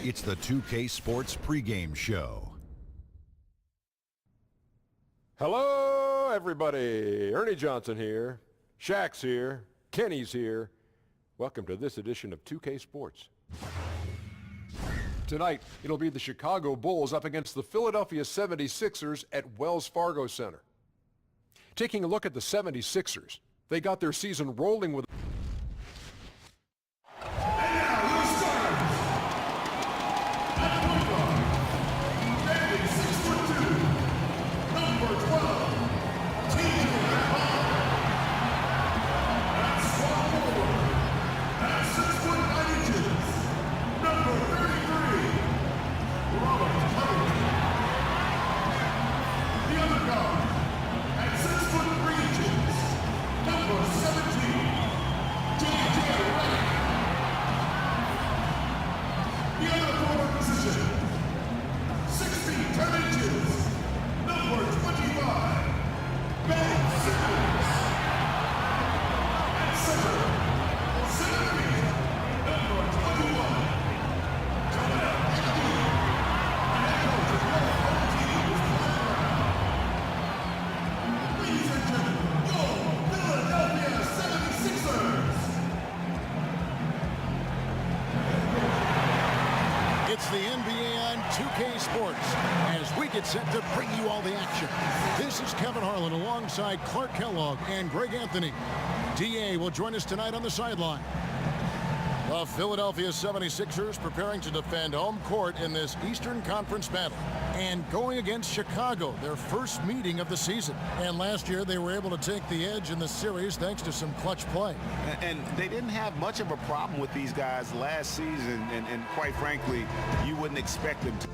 It's the 2K Sports pregame show. Hello, everybody. Ernie Johnson here. Shaq's here. Kenny's here. Welcome to this edition of 2K Sports. Tonight, it'll be the Chicago Bulls up against the Philadelphia 76ers at Wells Fargo Center. Taking a look at the 76ers, they got their season rolling with Ben Simmons. At center, 7 feet, number 21. And that coach of both home teams, ladies and gentlemen, your Philadelphia 76ers. It's the NBA on 2K Sports as we get set to bring you all the action. This is Kevin Harlan alongside Clark Kellogg and Greg Anthony. DA will join us tonight on the sideline. The Philadelphia 76ers preparing to defend home court in this Eastern Conference battle and going against Chicago, their first meeting of the season. And last year they were able to take the edge in the series thanks to some clutch play. And they didn't have much of a problem with these guys last season, and quite frankly, you wouldn't expect them to.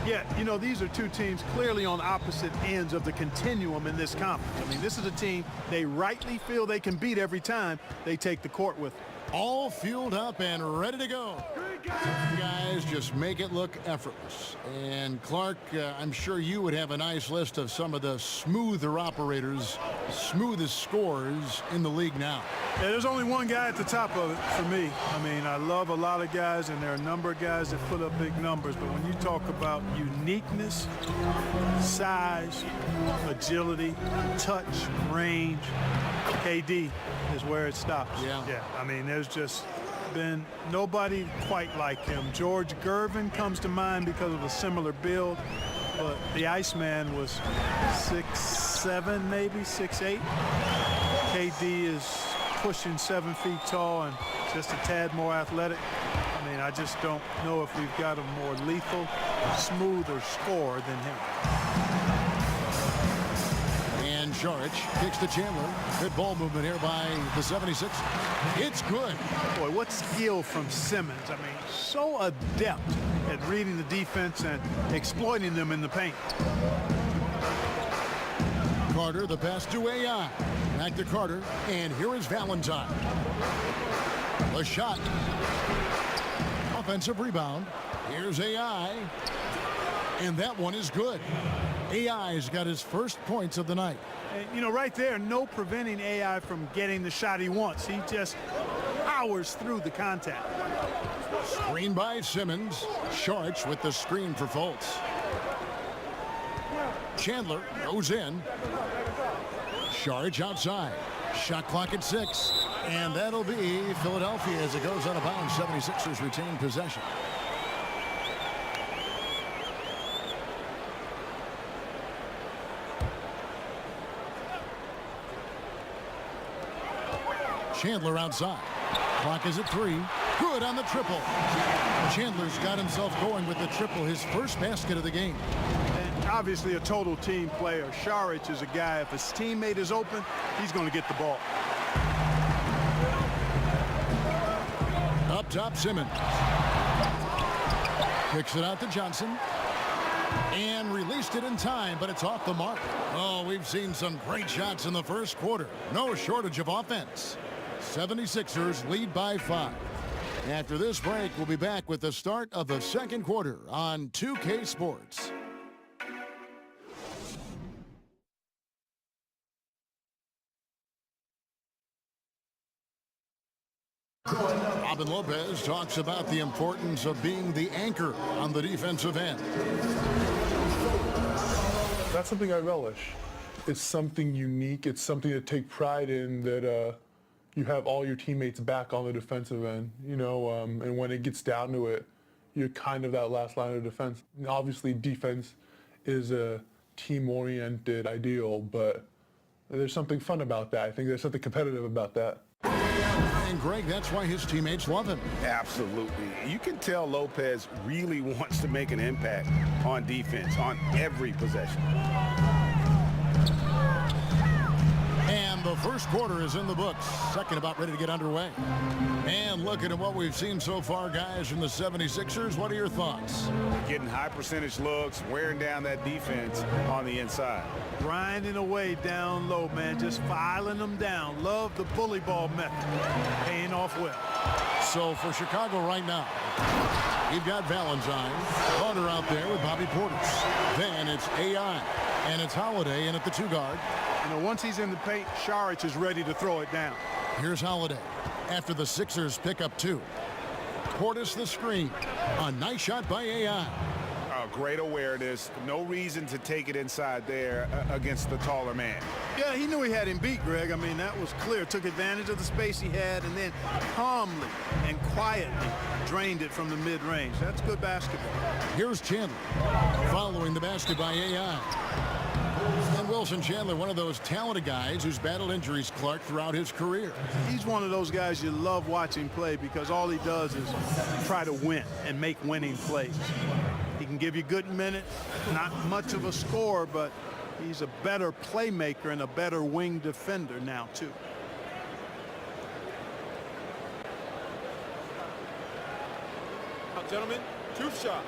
Yeah, you know, these are two teams clearly on opposite ends of the continuum in this conference. I mean, this is a team they rightly feel they can beat every time they take the court with them. All fueled up and ready to go. Guys, just make it look effortless. And Clark, I'm sure you would have a nice list of some of the smoother operators, smoothest scorers in the league now. Yeah, there's only one guy at the top of it for me. I mean, I love a lot of guys, and there are a number of guys that put up big numbers. But when you talk about uniqueness, size, agility, touch, range, KD is where it stops. Yeah. I mean, there's just been nobody quite like him. George Gervin comes to mind because of a similar build, but the Iceman was 6'7", maybe 6'8". KD is pushing 7 feet tall and just a tad more athletic. I mean, I just don't know if we've got a more lethal, smoother scorer than him. And Saric kicks to Chandler. Good ball movement here by the 76ers. It's good. Boy, what skill from Simmons. I mean, so adept at reading the defense and exploiting them in the paint. Carter, the pass to AI. Back to Carter, and here is Valentine. The shot. Offensive rebound. Here's AI. And that one is good. AI's got his first points of the night. And, you know, right there, no preventing AI from getting the shot he wants. He just powers through the contact. Screen by Simmons. Saric with the screen for Fultz. Chandler goes in. Saric outside. Shot clock at 6. And that'll be Philadelphia as it goes out of bounds. 76ers retain possession. Chandler outside. Clock is at 3. Good on the triple. Chandler's got himself going with the triple, his first basket of the game. And obviously a total team player. Saric is a guy, if his teammate is open, he's going to get the ball. Up top, Simmons. Kicks it out to Johnson. And released it in time, but it's off the mark. Oh, we've seen some great shots in the first quarter. No shortage of offense. 76ers lead by 5. After this break, we'll be back with the start of the second quarter on 2K Sports. Robin Lopez talks about the importance of being the anchor on the defensive end. That's something I relish. It's something unique. It's something to take pride in, that you have all your teammates back on the defensive end, and when it gets down to it, you're kind of that last line of defense. And obviously, defense is a team-oriented ideal, but there's something fun about that. I think there's something competitive about that. And Greg, that's why his teammates love him. Absolutely. You can tell Lopez really wants to make an impact on defense on every possession. And the first quarter is in the books. Second about ready to get underway. And looking at what we've seen so far, guys, from the 76ers, what are your thoughts? Getting high percentage looks, wearing down that defense on the inside. Grinding away down low, man, just filing them down. Love the bully ball method. Paying off well. So for Chicago right now, we've got Valentine, Carter out there with Bobby Portis. Then it's AI, and it's Holiday in at the 2 guard. Once he's in the paint, Saric is ready to throw it down. Here's Holiday after the Sixers pick up 2. Portis the screen. A nice shot by AI. Great awareness. No reason to take it inside there against the taller man. Yeah, he knew he had him beat, Greg. I mean, that was clear. Took advantage of the space he had and then calmly and quietly drained it from the mid-range. That's good basketball. Here's Chandler following the basket by AI. And Wilson Chandler, one of those talented guys who's battled injuries, Clark, throughout his career. He's one of those guys you love watching play because all he does is try to win and make winning plays. He can give you good minutes, not much of a scorer, but he's a better playmaker and a better wing defender now, too. Now, gentlemen, 2 shots.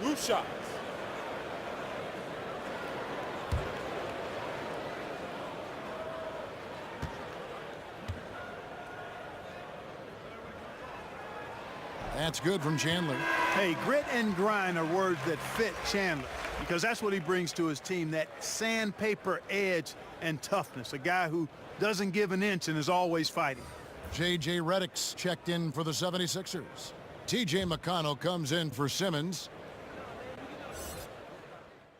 Roof shots. That's good from Chandler. Hey, grit and grind are words that fit Chandler because that's what he brings to his team, that sandpaper edge and toughness, a guy who doesn't give an inch and is always fighting. J.J. Redick's checked in for the 76ers. T.J. McConnell comes in for Simmons.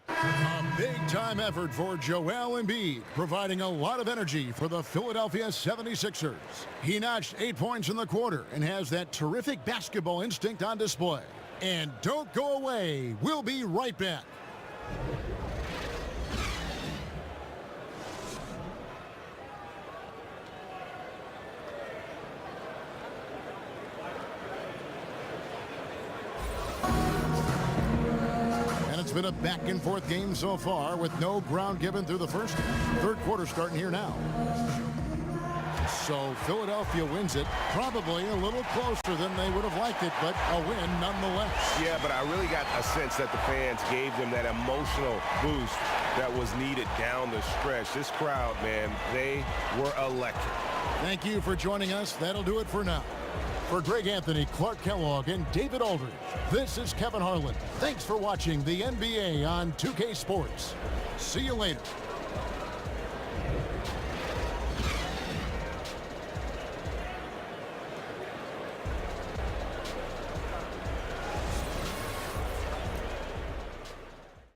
A big-time effort for Joel Embiid, providing a lot of energy for the Philadelphia 76ers. He notched 8 points in the quarter and has that terrific basketball instinct on display. And don't go away. We'll be right back. It's been a back-and-forth game so far with no ground given through the first. Third quarter starting here now. So Philadelphia wins it, probably a little closer than they would have liked it, but a win nonetheless. Yeah, but I really got a sense that the fans gave them that emotional boost that was needed down the stretch. This crowd, man, they were electric. Thank you for joining us. That'll do it for now. For Greg Anthony, Clark Kellogg, and David Aldridge, this is Kevin Harlan. Thanks for watching the NBA on 2K Sports. See you later.